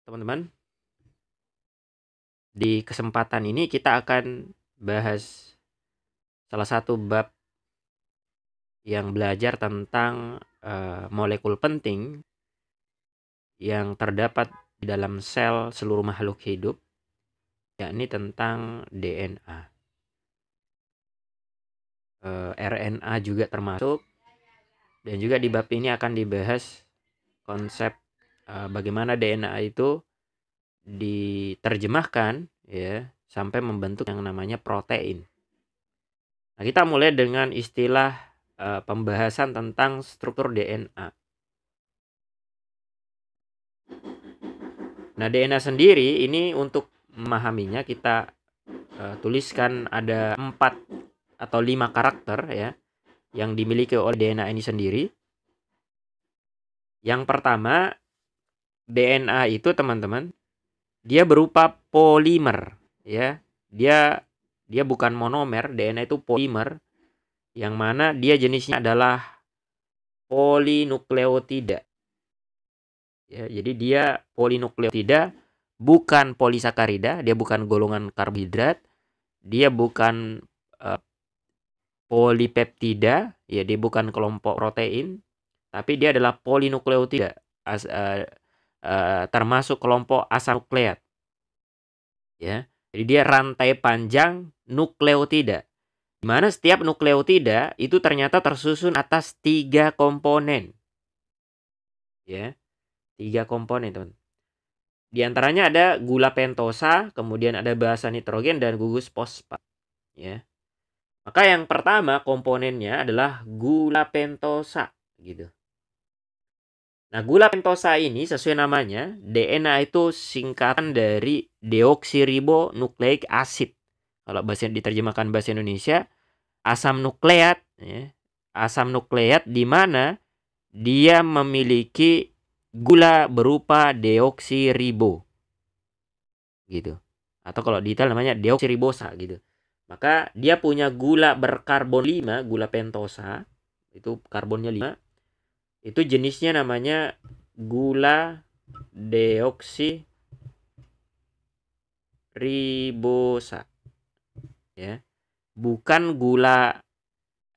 teman-teman. Di kesempatan ini kita akan bahas salah satu bab yang belajar tentang molekul penting yang terdapat di dalam sel seluruh makhluk hidup, yakni tentang DNA. RNA juga termasuk, dan juga di bab ini akan dibahas konsep bagaimana DNA itu diterjemahkan ya sampai membentuk yang namanya protein. Nah, kita mulai dengan istilah pembahasan tentang struktur DNA. Nah, DNA sendiri ini untuk memahaminya kita tuliskan ada 4 atau 5 karakter ya yang dimiliki oleh DNA ini sendiri. Yang pertama, DNA itu teman-teman, dia berupa polimer ya. Dia bukan monomer, DNA itu polimer yang mana dia jenisnya adalah polinukleotida. Ya, jadi dia polinukleotida, bukan polisakarida, dia bukan golongan karbohidrat, dia bukan polipeptida, ya dia bukan kelompok protein, tapi dia adalah polinukleotida, termasuk kelompok asam nukleat. Ya, jadi dia rantai panjang nukleotida, di mana setiap nukleotida itu ternyata tersusun atas 3 komponen. Ya, 3 komponen, teman. Di antaranya ada gula pentosa, kemudian ada basa nitrogen dan gugus fosfat. Ya. Maka yang pertama komponennya adalah gula pentosa, gitu. Nah, gula pentosa ini sesuai namanya, DNA itu singkatan dari deoksiribonukleik acid. Kalau diterjemahkan bahasa Indonesia, asam nukleat, ya. Asam nukleat di mana dia memiliki gula berupa deoksiribo, gitu. Atau kalau detail namanya deoksiribosa, gitu. Maka dia punya gula berkarbon 5, gula pentosa, itu karbonnya 5. Itu jenisnya namanya gula deoksiribosa. Ya. Bukan gula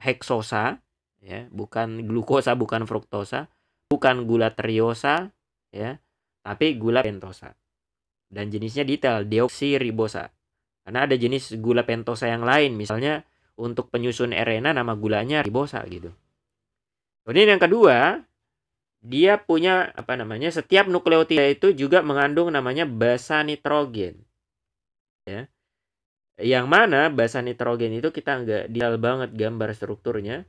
heksosa, ya, bukan glukosa, bukan fruktosa, bukan gula triosa, ya, tapi gula pentosa. Dan jenisnya detail, deoksiribosa. Karena ada jenis gula pentosa yang lain, misalnya untuk penyusun RNA nama gulanya ribosa, gitu. Kemudian yang kedua, dia punya setiap nukleotida itu juga mengandung namanya basa nitrogen. Ya. Yang mana basa nitrogen itu kita nggak detail banget gambar strukturnya.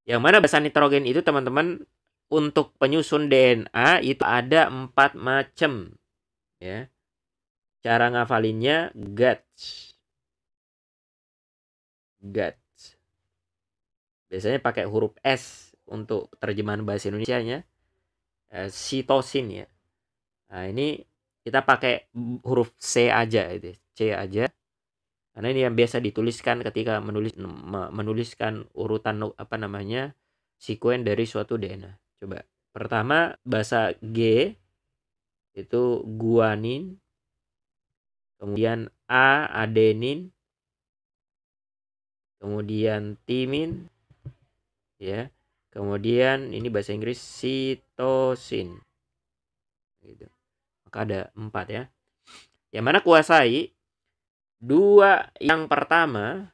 Yang mana basa nitrogen itu teman-teman untuk penyusun DNA itu ada 4 macam. Ya. Cara ngafalinnya GUTS. Biasanya pakai huruf S untuk terjemahan bahasa Indonesianya. Sitosin ya. Nah, ini kita pakai huruf C aja, itu C aja. Karena ini yang biasa dituliskan ketika menuliskan urutan sekuen dari suatu DNA. Coba. Pertama bahasa G itu guanin. Kemudian A adenin. Kemudian timin. Ya. Kemudian ini bahasa Inggris sitosin. Gitu. Maka ada 4 ya. Yang mana kuasai 2 yang pertama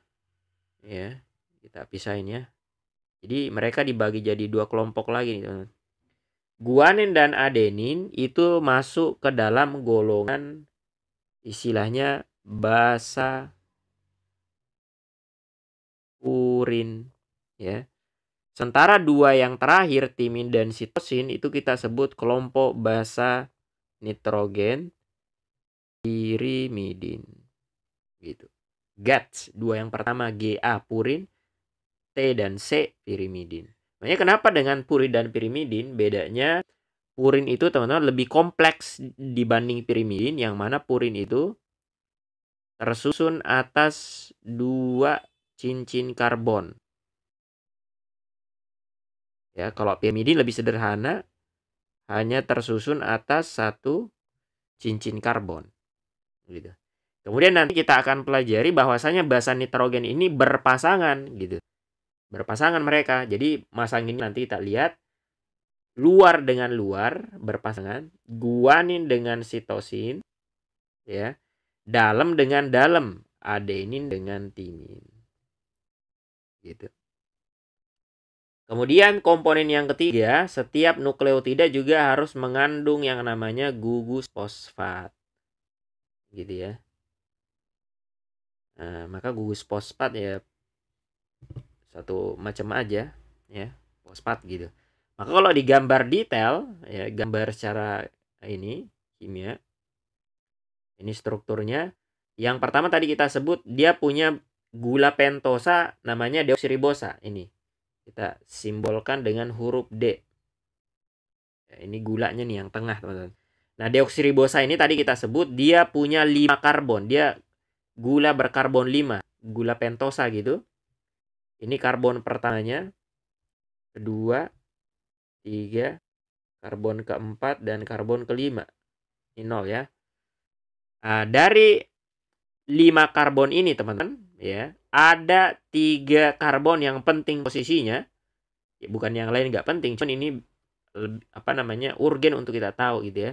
ya. Kita pisahin ya. Jadi mereka dibagi jadi 2 kelompok lagi nih, teman-teman. Guanin dan adenin itu masuk ke dalam golongan istilahnya basa urin ya. Sementara 2 yang terakhir timin dan sitosin itu kita sebut kelompok basa nitrogen pirimidin gitu. GUTS 2 yang pertama Ga purin, T dan C pirimidin. Makanya kenapa dengan purin dan pirimidin bedanya? Purin itu teman-teman lebih kompleks dibanding pirimidin, yang mana purin itu tersusun atas 2 cincin karbon. Ya, kalau pirimidin lebih sederhana, hanya tersusun atas satu cincin karbon. Gitu. Kemudian nanti kita akan pelajari bahwasanya basa nitrogen ini berpasangan gitu. Berpasangan mereka. Jadi masang ini nanti kita lihat luar dengan luar berpasangan, guanin dengan sitosin, ya. Dalam dengan dalam, adenin dengan timin. Gitu. Kemudian komponen yang ketiga, setiap nukleotida juga harus mengandung yang namanya gugus fosfat. Gitu ya. Nah, maka gugus fosfat ya satu macam aja ya, fosfat gitu. Maka kalau digambar detail ya, gambar secara ini kimia. Ini strukturnya. Yang pertama tadi kita sebut dia punya gula pentosa namanya deoksiribosa. Ini kita simbolkan dengan huruf D. Ya, ini gulanya nih yang tengah, teman-teman. Nah, deoksiribosa ini tadi kita sebut dia punya 5 karbon. Dia gula berkarbon 5, gula pentosa gitu. Ini karbon pertamanya, kedua, 3, karbon keempat, dan karbon kelima. Ini 0 ya. Nah, dari 5 karbon ini, teman-teman, ya, ada 3 karbon yang penting posisinya. Ya, bukan yang lain nggak penting, cuman ini urgen untuk kita tahu gitu ya.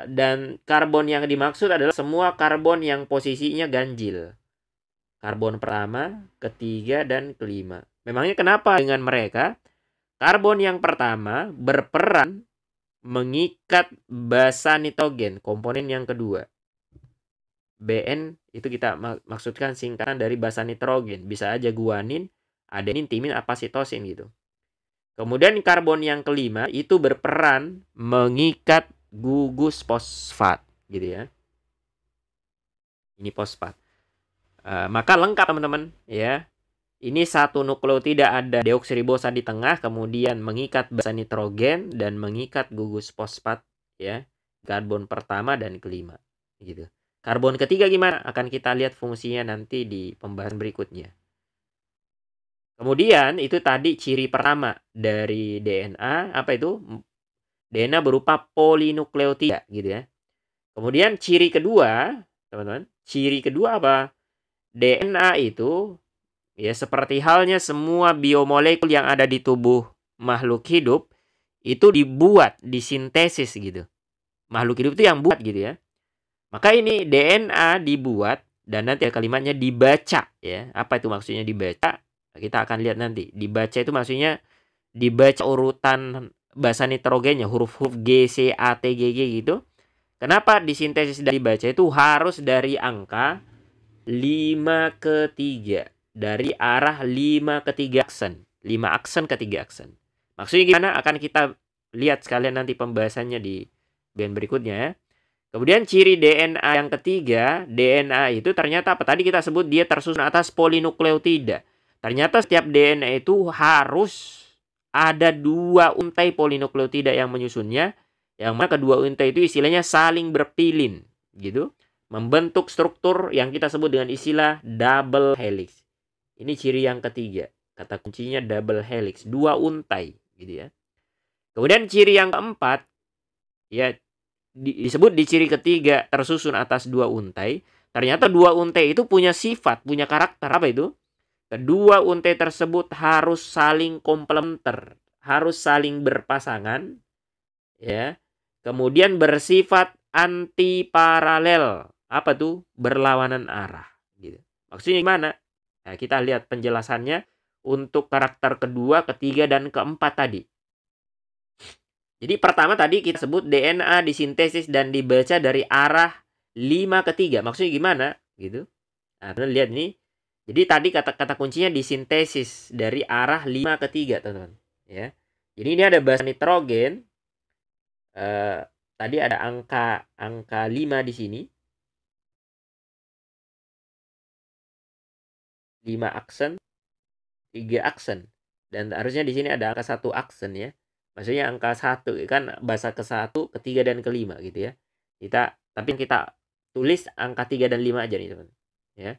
Dan karbon yang dimaksud adalah semua karbon yang posisinya ganjil. Karbon pertama, ketiga, dan kelima. Memangnya kenapa dengan mereka? Karbon yang pertama berperan mengikat basa nitrogen, komponen yang kedua. BN itu kita maksudkan singkatan dari basa nitrogen. Bisa aja guanin, adenin, timin, apa sitosin gitu. Kemudian karbon yang kelima itu berperan mengikat gugus fosfat gitu ya. Ini fosfat. Maka lengkap teman-teman ya. Ini satu nukleotida ada deoksiribosa di tengah, kemudian mengikat basa nitrogen dan mengikat gugus fosfat ya. Karbon pertama dan kelima gitu. Karbon ketiga gimana? Akan kita lihat fungsinya nanti di pembahasan berikutnya. Kemudian itu tadi ciri pertama dari DNA, apa itu? DNA berupa polinukleotida gitu ya. Kemudian ciri kedua, teman-teman, ciri kedua apa? DNA itu ya seperti halnya semua biomolekul yang ada di tubuh makhluk hidup itu dibuat, disintesis gitu. Makhluk hidup itu yang buat gitu ya. Maka ini DNA dibuat dan nanti kalimatnya dibaca ya. Apa itu maksudnya dibaca? Kita akan lihat nanti. Dibaca itu maksudnya dibaca urutan basa nitrogennya, huruf-huruf G, C, A, T, G, G gitu. Kenapa disintesis dan dibaca itu harus dari angka 5 ke 3. Dari arah 5 ke 3 aksen. 5 aksen ke 3 aksen. Maksudnya gimana? Akan kita lihat sekalian nanti pembahasannya di bagian berikutnya ya. Kemudian ciri DNA yang ketiga, DNA itu ternyata apa? Tadi kita sebut dia tersusun atas polinukleotida. Ternyata setiap DNA itu harus ada 2 untai polinukleotida yang menyusunnya. Yang mana kedua untai itu istilahnya saling berpilin. Gitu. Membentuk struktur yang kita sebut dengan istilah double helix. Ini ciri yang ketiga. Kata kuncinya double helix. 2 untai. Gitu ya. Kemudian ciri yang keempat. Ya, disebut di ciri ketiga tersusun atas 2 untai. Ternyata 2 untai itu punya sifat, punya karakter. Apa itu? Kedua untai tersebut harus saling komplementer, harus saling berpasangan, ya. Kemudian bersifat antiparalel. Apa tuh? Berlawanan arah. Gitu. Maksudnya gimana? Nah, kita lihat penjelasannya untuk karakter kedua, ketiga, dan keempat tadi. Jadi pertama tadi kita sebut DNA disintesis dan dibaca dari arah 5 ke 3. Maksudnya gimana? Gitu. Nah, teman-teman lihat nih. Jadi tadi kata kuncinya disintesis dari arah 5 ke 3, teman-teman. Ya. Jadi ini ada basa nitrogen. Tadi ada angka 5 di sini. 5 aksen, 3 aksen. Dan harusnya di sini ada angka 1 aksen ya. Maksudnya angka 1 kan basa ke-1, ke-3 dan ke-5 gitu ya. Tapi kita tulis angka 3 dan 5 aja nih, teman. Ya.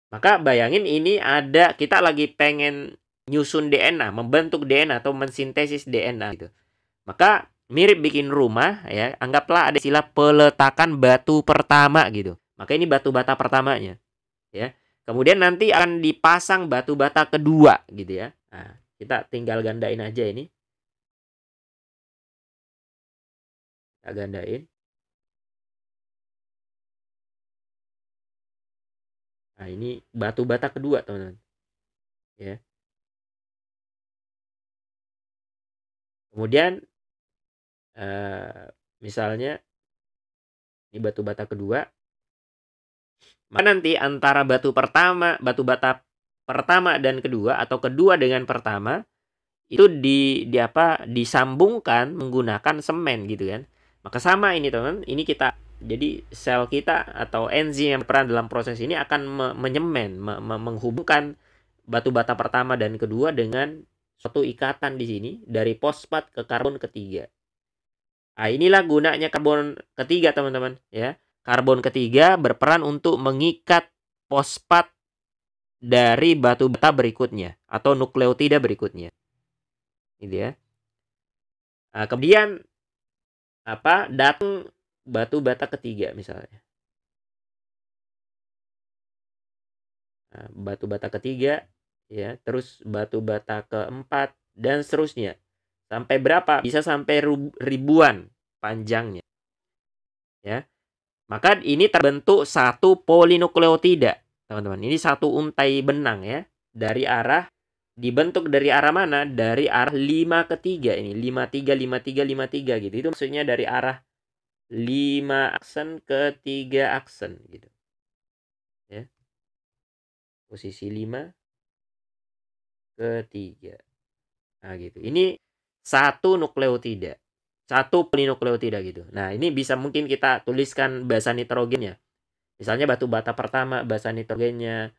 Maka bayangin ini ada kita lagi pengen nyusun DNA, membentuk DNA atau mensintesis DNA gitu. Maka mirip bikin rumah ya, anggaplah ada istilah peletakan batu pertama gitu. Maka ini batu bata pertamanya ya. Kemudian nanti akan dipasang batu bata kedua gitu ya. Nah, kita tinggal gandain aja ini. Kita gandain. Nah, ini batu bata kedua, teman-teman. Ya. Kemudian misalnya ini batu bata kedua. Maka nanti antara batu bata pertama dan kedua atau kedua dengan pertama itu disambungkan menggunakan semen gitu kan. Maka sama ini teman, ini kita jadi sel kita atau enzim yang berperan dalam proses ini akan menghubungkan batu bata pertama dan kedua dengan suatu ikatan di sini dari fosfat ke karbon ketiga. Nah, inilah gunanya karbon ketiga teman-teman ya. Karbon ketiga berperan untuk mengikat fosfat dari batu bata berikutnya atau nukleotida berikutnya. Gitu ya. Nah, kemudian datang batu bata ketiga misalnya. Nah, batu bata ketiga ya, terus batu bata keempat dan seterusnya. Sampai berapa? Bisa sampai ribuan panjangnya. Ya. Maka ini terbentuk satu polinukleotida, teman-teman. Ini satu untai benang ya. Dibentuk dari arah mana? Dari arah 5 ke 3 ini. 53, 53, 53 gitu. Itu maksudnya dari arah 5 aksen ke 3 aksen gitu. Ya. Posisi 5 ke 3. Nah gitu. Ini satu nukleotida. Satu polinukleotida gitu. Nah, ini bisa mungkin kita tuliskan basa nitrogennya. Misalnya batu bata pertama basa nitrogennya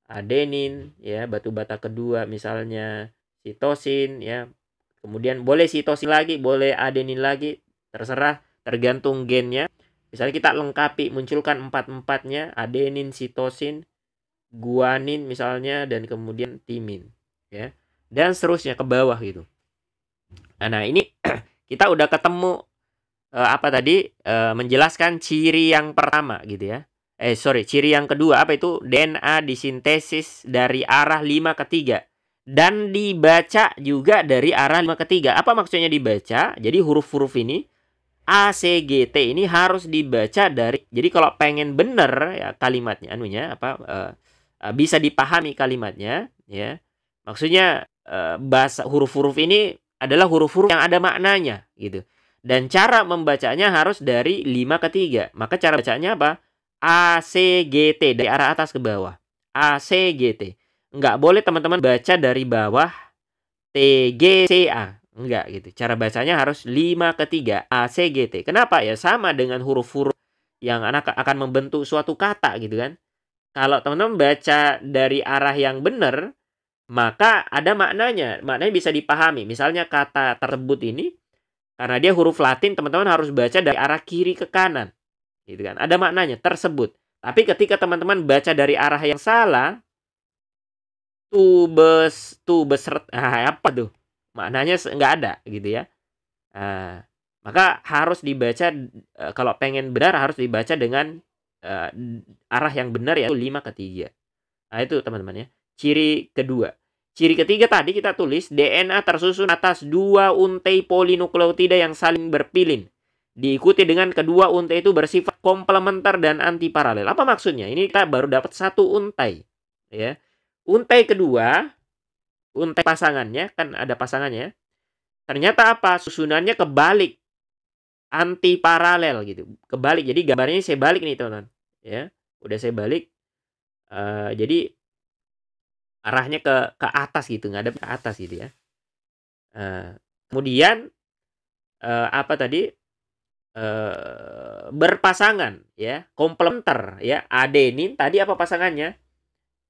adenin ya, batu bata kedua misalnya sitosin ya. Kemudian boleh sitosin lagi, boleh adenin lagi, terserah tergantung gennya. Misalnya kita lengkapi munculkan empat-empatnya, adenin, sitosin, guanin misalnya dan kemudian timin ya. Dan seterusnya ke bawah gitu. Nah, ini kita udah ketemu menjelaskan ciri yang pertama gitu ya. Ciri yang kedua apa itu? DNA disintesis dari arah 5 ke 3 dan dibaca juga dari arah 5 ke 3. Apa maksudnya dibaca? Jadi huruf-huruf ini A, C, G, T ini harus dibaca dari. Jadi kalau pengen bener ya kalimatnya bisa dipahami kalimatnya ya. Maksudnya bahasa huruf-huruf ini adalah huruf-huruf yang ada maknanya gitu. Dan cara membacanya harus dari 5 ke 3. Maka cara bacanya apa? A, C, G, T. Dari arah atas ke bawah. A, C, G, T. Enggak boleh teman-teman baca dari bawah T, G, C, A. Enggak gitu. Cara bacanya harus 5 ke 3. A, C, G, T. Kenapa? Ya sama dengan huruf-huruf yang akan membentuk suatu kata gitu kan. Kalau teman-teman baca dari arah yang benar, maka ada maknanya. Maknanya bisa dipahami. Misalnya kata tersebut ini, karena dia huruf Latin, teman-teman harus baca dari arah kiri ke kanan. Gitu kan. Ada maknanya, tersebut. Tapi ketika teman-teman baca dari arah yang salah, apa tuh? Maknanya nggak ada gitu ya. Maka harus dibaca, kalau pengen benar harus dibaca dengan arah yang benar yaitu 5 ke 3. Nah itu teman-teman ya. Ciri kedua. Ciri ketiga tadi kita tulis DNA tersusun atas 2 untai polinukleotida yang saling berpilin. Diikuti dengan kedua untai itu bersifat komplementer dan antiparalel. Apa maksudnya? Ini kita baru dapat satu untai. Ya. Untai kedua, untai pasangannya, kan ada pasangannya. Ternyata apa? Susunannya kebalik. Antiparalel gitu. Kebalik. Jadi gambarnya saya balik nih teman-teman. Ya. Udah saya balik. Jadi arahnya ke atas gitu, ngadep ke atas gitu ya. Kemudian berpasangan ya, komplementer ya. Adenin tadi apa pasangannya?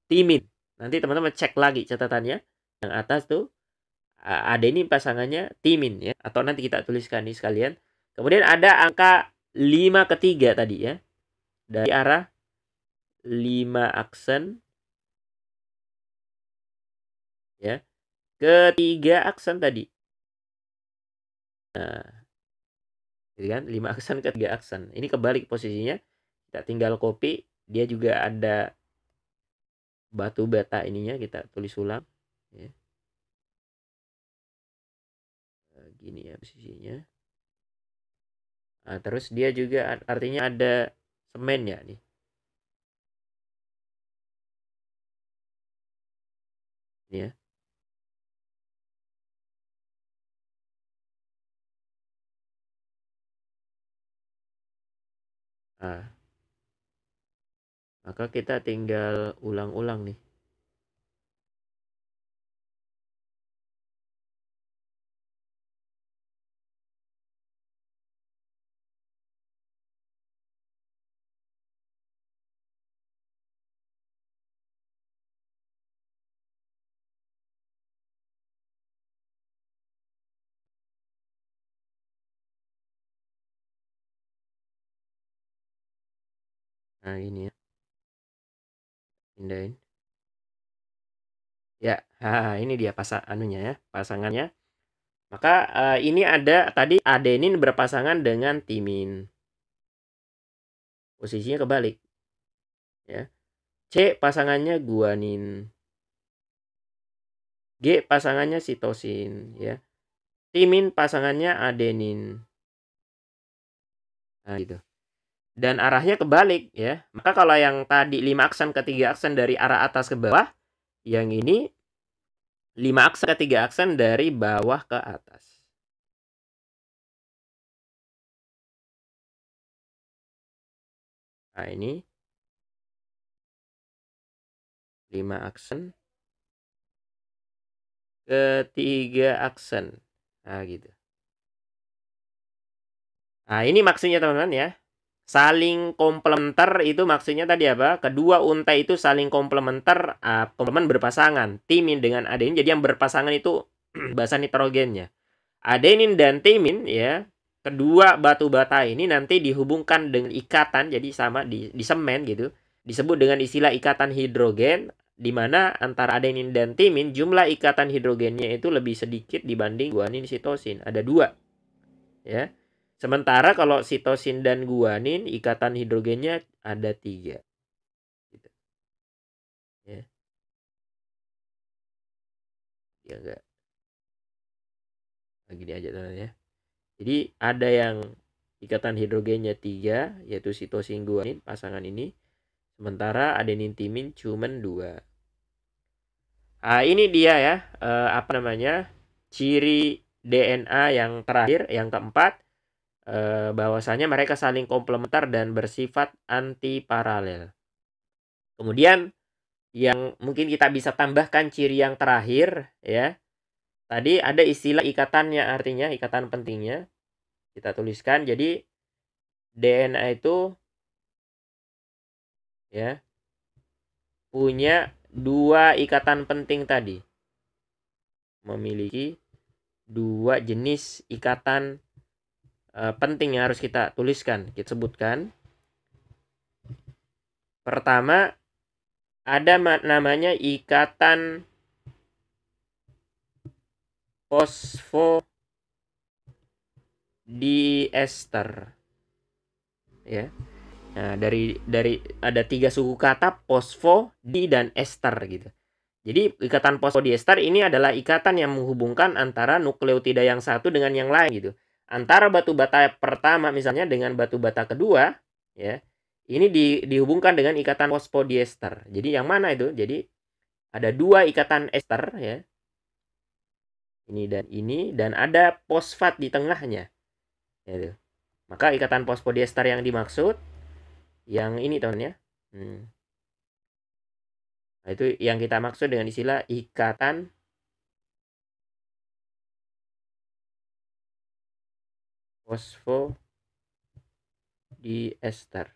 Timin. Nanti teman-teman cek lagi catatannya. Yang atas tuh adenin pasangannya timin ya. Atau nanti kita tuliskan nih sekalian. Kemudian ada angka 5 ke 3 tadi ya. Dari arah 5 aksen ya ke 3 aksen tadi. Nah, gitu kan, 5 aksen ke 3 aksen. Ini kebalik posisinya, kita tinggal copy, dia juga ada batu bata ininya, kita tulis ulang ya. Gini ya posisinya. Nah, terus dia juga artinya ada semen ya nih. Ini ya. Nah, maka kita tinggal ulang-ulang nih. Nah, ini ya. Pindahin. Ya, ini dia anunya ya, pasangannya. Maka ini ada tadi adenin berpasangan dengan timin. Posisinya kebalik. Ya. C pasangannya guanin. G pasangannya sitosin ya. Timin pasangannya adenin. Nah, gitu. Dan arahnya kebalik ya. Maka kalau yang tadi 5 aksen ke 3 aksen dari arah atas ke bawah, yang ini 5 aksen ke 3 aksen dari bawah ke atas. Nah, ini 5 aksen ke 3 aksen. Nah, gitu. Nah, ini maksudnya teman-teman ya. Saling komplementer itu maksudnya tadi apa? Kedua untai itu saling komplementer, komplement berpasangan. Timin dengan adenin. Jadi yang berpasangan itu basa nitrogennya. Adenin dan timin ya. Kedua batu bata ini nanti dihubungkan dengan ikatan, jadi sama di semen gitu. Disebut dengan istilah ikatan hidrogen, di mana antara adenin dan timin jumlah ikatan hidrogennya itu lebih sedikit dibanding guanin sitosin. Ada 2 ya. Sementara kalau sitosin dan guanin ikatan hidrogennya ada 3. Gitu. Ya. Ya enggak. Gini aja teman ya. Jadi ada yang ikatan hidrogennya 3, yaitu sitosin guanin pasangan ini. Sementara adenin timin cuman 2. Nah, ini dia ya, apa namanya? Ciri DNA yang terakhir, yang keempat, bahwasanya mereka saling komplementer dan bersifat antiparalel. Kemudian yang mungkin kita bisa tambahkan ciri yang terakhir ya. Tadi ada istilah ikatannya, artinya ikatan pentingnya. Kita tuliskan, jadi DNA itu ya punya 2 ikatan penting tadi. Memiliki 2 jenis ikatan penting yang harus kita tuliskan, kita sebutkan. Pertama, ada namanya ikatan fosfodiester ya. Nah, dari ada 3 suku kata fosfo, di, dan ester gitu. Jadi ikatan fosfodiester ini adalah ikatan yang menghubungkan antara nukleotida yang satu dengan yang lain gitu. Antara batu bata pertama misalnya dengan batu bata kedua ya. Ini dihubungkan dengan ikatan fosfodiester. Jadi yang mana itu? Jadi ada 2 ikatan ester ya. Ini dan ada fosfat di tengahnya. Ya, maka ikatan fosfodiester yang dimaksud yang ini teman ya. Nah, itu yang kita maksud dengan istilah ikatan fosfodiester.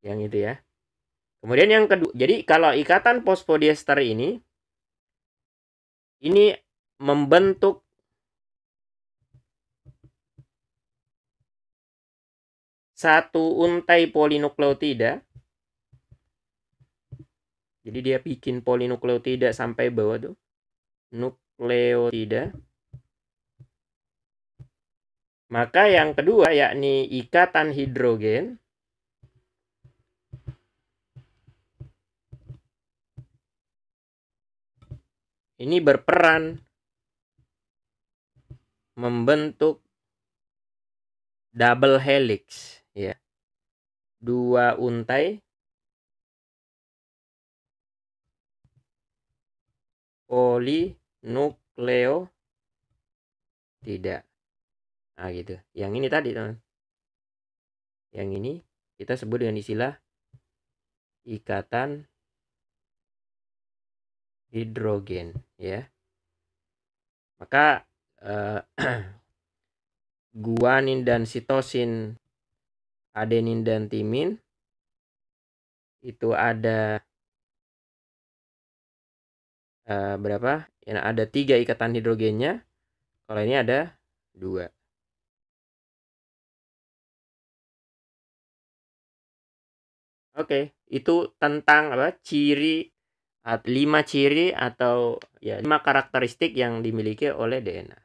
Yang itu ya. Kemudian yang kedua, jadi kalau ikatan fosfodiester ini membentuk satu untai polinukleotida. Jadi dia bikin polinukleotida sampai bawah tuh. Nukleotida. Maka yang kedua yakni ikatan hidrogen ini berperan membentuk double helix, ya. Dua untai polinukleotida. Nah, gitu. Yang ini tadi, teman. Yang ini kita sebut dengan istilah ikatan hidrogen, ya. Maka guanin dan sitosin, adenin dan timin itu ada berapa? Ya, ada 3 ikatan hidrogennya. Kalau ini ada 2. Oke, itu tentang apa? 5 ciri atau ya 5 karakteristik yang dimiliki oleh DNA.